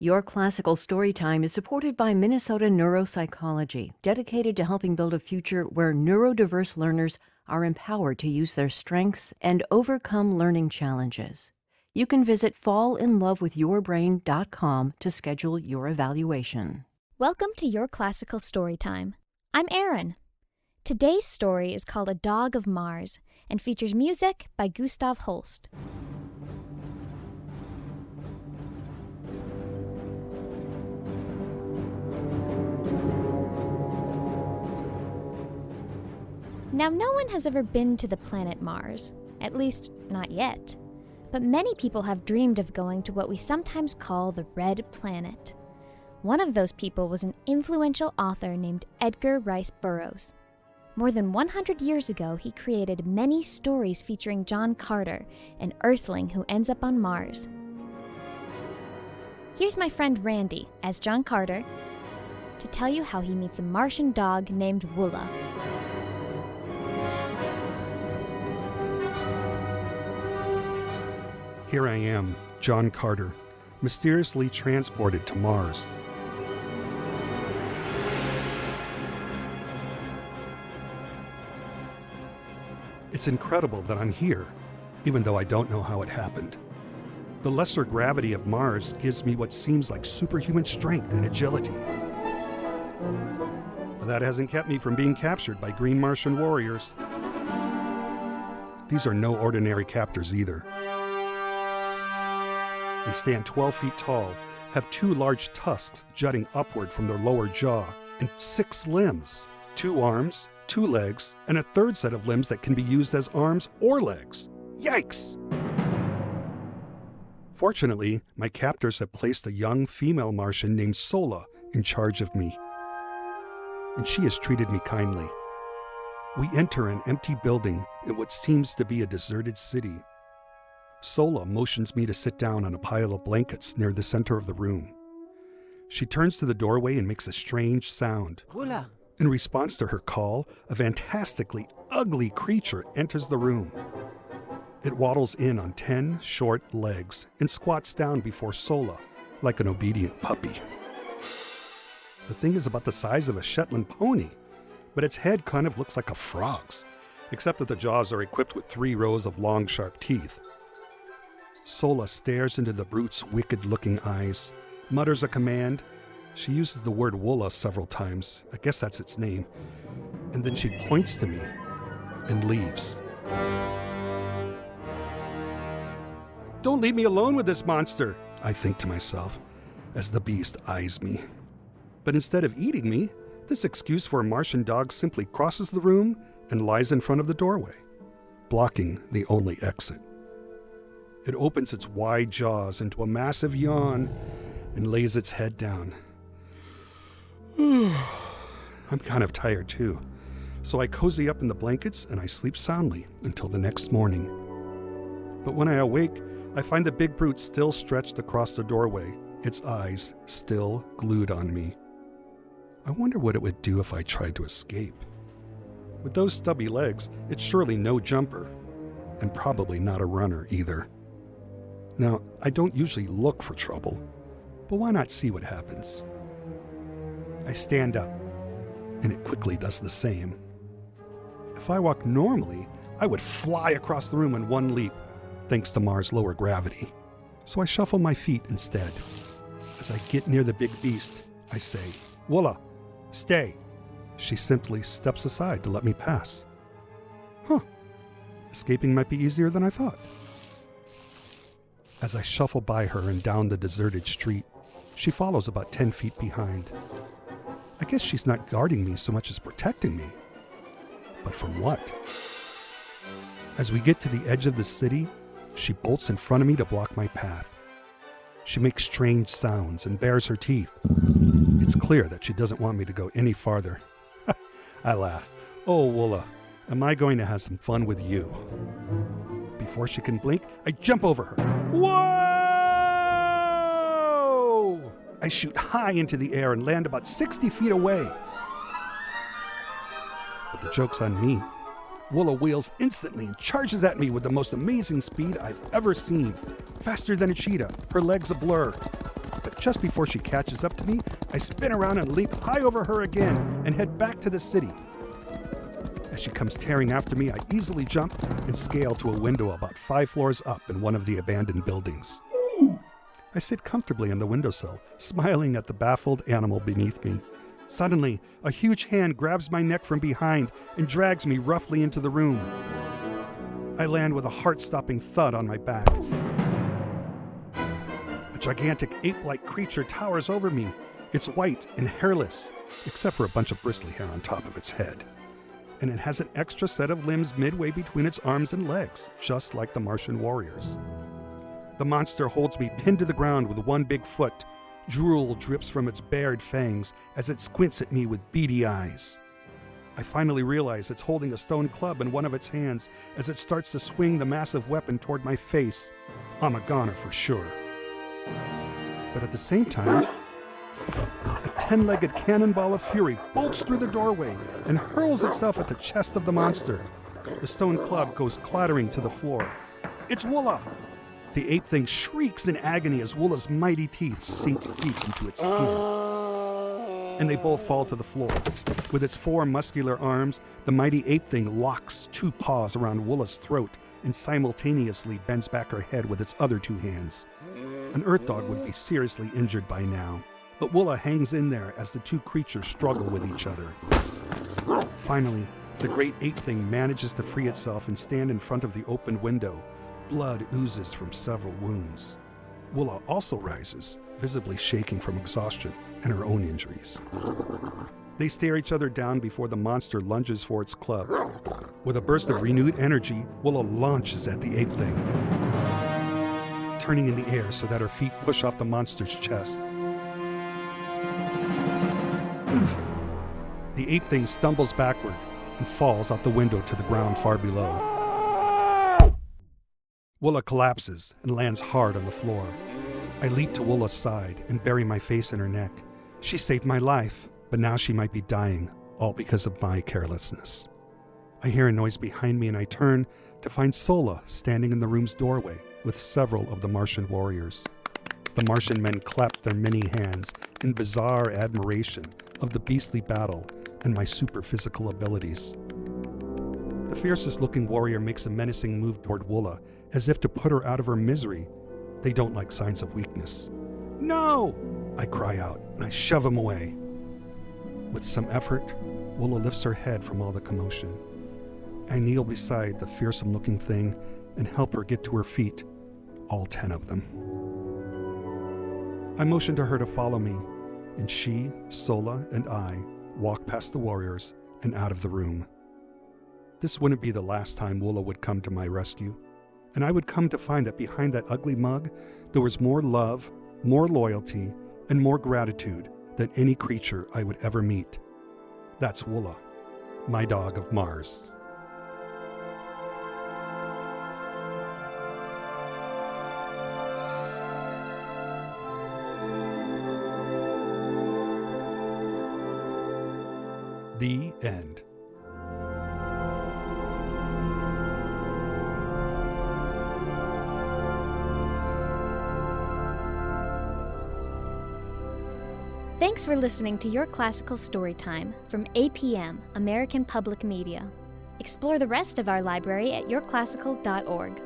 Your Classical Storytime is supported by Minnesota Neuropsychology, dedicated to helping build a future where neurodiverse learners are empowered to use their strengths and overcome learning challenges. You can visit fallinlovewithyourbrain.com to schedule your evaluation. Welcome to Your Classical Storytime. I'm Erin. Today's story is called A Dog of Mars and features music by Gustav Holst. Now, no one has ever been to the planet Mars, at least not yet. But many people have dreamed of going to what we sometimes call the Red Planet. One of those people was an influential author named Edgar Rice Burroughs. More than 100 years ago, he created many stories featuring John Carter, an Earthling who ends up on Mars. Here's my friend Randy, as John Carter, to tell you how he meets a Martian dog named Woola. Here I am, John Carter, mysteriously transported to Mars. It's incredible that I'm here, even though I don't know how it happened. The lesser gravity of Mars gives me what seems like superhuman strength and agility. But that hasn't kept me from being captured by green Martian warriors. These are no ordinary captors either. They stand 12 feet tall, have 2 large tusks jutting upward from their lower jaw, and 6 limbs, 2 arms, 2 legs, and a third set of limbs that can be used as arms or legs. Yikes! Fortunately, my captors have placed a young female Martian named Sola in charge of me, and she has treated me kindly. We enter an empty building in what seems to be a deserted city. Sola motions me to sit down on a pile of blankets near the center of the room. She turns to the doorway and makes a strange sound. Hola. In response to her call, a fantastically ugly creature enters the room. It waddles in on 10 short legs and squats down before Sola like an obedient puppy. The thing is about the size of a Shetland pony, but its head kind of looks like a frog's, except that the jaws are equipped with 3 rows of long, sharp teeth. Sola stares into the brute's wicked-looking eyes, mutters a command. She uses the word Woola several times. I guess that's its name. And then she points to me and leaves. Don't leave me alone with this monster, I think to myself, as the beast eyes me. But instead of eating me, this excuse for a Martian dog simply crosses the room and lies in front of the doorway, blocking the only exit. It opens its wide jaws into a massive yawn and lays its head down. I'm kind of tired too, so I cozy up in the blankets and I sleep soundly until the next morning. But when I awake, I find the big brute still stretched across the doorway, its eyes still glued on me. I wonder what it would do if I tried to escape. With those stubby legs, it's surely no jumper, and probably not a runner either. Now, I don't usually look for trouble, but why not see what happens? I stand up, and it quickly does the same. If I walk normally, I would fly across the room in one leap, thanks to Mars' lower gravity. So I shuffle my feet instead. As I get near the big beast, I say, Woola, stay. She simply steps aside to let me pass. Escaping might be easier than I thought. As I shuffle by her and down the deserted street, she follows about 10 feet behind. I guess she's not guarding me so much as protecting me. But from what? As we get to the edge of the city, she bolts in front of me to block my path. She makes strange sounds and bares her teeth. It's clear that she doesn't want me to go any farther. I laugh. Oh, Woola, am I going to have some fun with you? Before she can blink, I jump over her. Whoa! I shoot high into the air and land about 60 feet away. But the joke's on me. Woola wheels instantly and charges at me with the most amazing speed I've ever seen. Faster than a cheetah, her legs a blur. But just before she catches up to me, I spin around and leap high over her again and head back to the city. As she comes tearing after me, I easily jump and scale to a window about 5 floors up in one of the abandoned buildings. I sit comfortably on the windowsill, smiling at the baffled animal beneath me. Suddenly, a huge hand grabs my neck from behind and drags me roughly into the room. I land with a heart-stopping thud on my back. A gigantic ape-like creature towers over me. It's white and hairless, except for a bunch of bristly hair on top of its head. And it has an extra set of limbs midway between its arms and legs, just like the Martian warriors. The monster holds me pinned to the ground with one big foot. Drool drips from its bared fangs as it squints at me with beady eyes. I finally realize it's holding a stone club in one of its hands as it starts to swing the massive weapon toward my face. I'm a goner for sure. But at the same time, a 10-legged cannonball of fury bolts through the doorway and hurls itself at the chest of the monster. The stone club goes clattering to the floor. It's Woola! The ape thing shrieks in agony as Woola's mighty teeth sink deep into its skin. And they both fall to the floor. With its 4 muscular arms, the mighty ape thing locks 2 paws around Woola's throat and simultaneously bends back her head with its other 2 hands. An earth dog would be seriously injured by now, but Woola hangs in there as the 2 creatures struggle with each other. Finally, the great ape thing manages to free itself and stand in front of the open window. Blood oozes from several wounds. Woola also rises, visibly shaking from exhaustion and her own injuries. They stare each other down before the monster lunges for its club. With a burst of renewed energy, Woola launches at the ape thing, turning in the air so that her feet push off the monster's chest. The ape thing stumbles backward and falls out the window to the ground far below. Woola collapses and lands hard on the floor. I leap to Woola's side and bury my face in her neck. She saved my life, but now she might be dying, all because of my carelessness. I hear a noise behind me and I turn to find Sola standing in the room's doorway with several of the Martian warriors. The Martian men clapped their many hands in bizarre admiration of the beastly battle and my super physical abilities. The fiercest-looking warrior makes a menacing move toward Woola, as if to put her out of her misery. They don't like signs of weakness. "No!" I cry out, and I shove him away. With some effort, Woola lifts her head from all the commotion. I kneel beside the fearsome-looking thing and help her get to her feet, all 10 of them. I motion to her to follow me, and she, Sola, and I walk past the warriors and out of the room. This wouldn't be the last time Woola would come to my rescue, and I would come to find that behind that ugly mug, there was more love, more loyalty, and more gratitude than any creature I would ever meet. That's Woola, my dog of Mars. The end. Thanks for listening to Your Classical Storytime from APM, American Public Media. Explore the rest of our library at yourclassical.org.